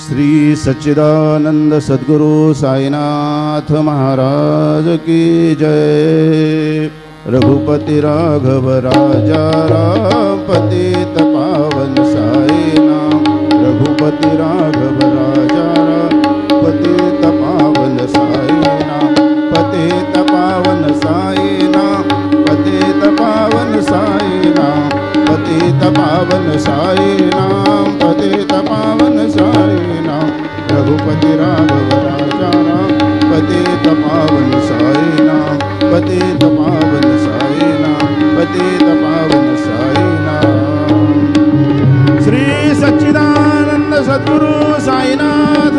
श्री सच्चिदानंद सद्गुरु साईनाथ महाराज की जय। रघुपति राघव राजा राम पतित पावन साई नाम। रघुपति राघव राजा राम पतित पावन साई नाम। पतित पावन साई नाम। पतित पावन साई नाम। पतित पावन साई नाम। पतित पावन साई नाम। रघुपति राघव राजा राम पतित पावन साई नाम। पतित पावन साई नाम। पतित पावन साई नाम। श्री सच्चिदानंद सद्गुरु साईनाथ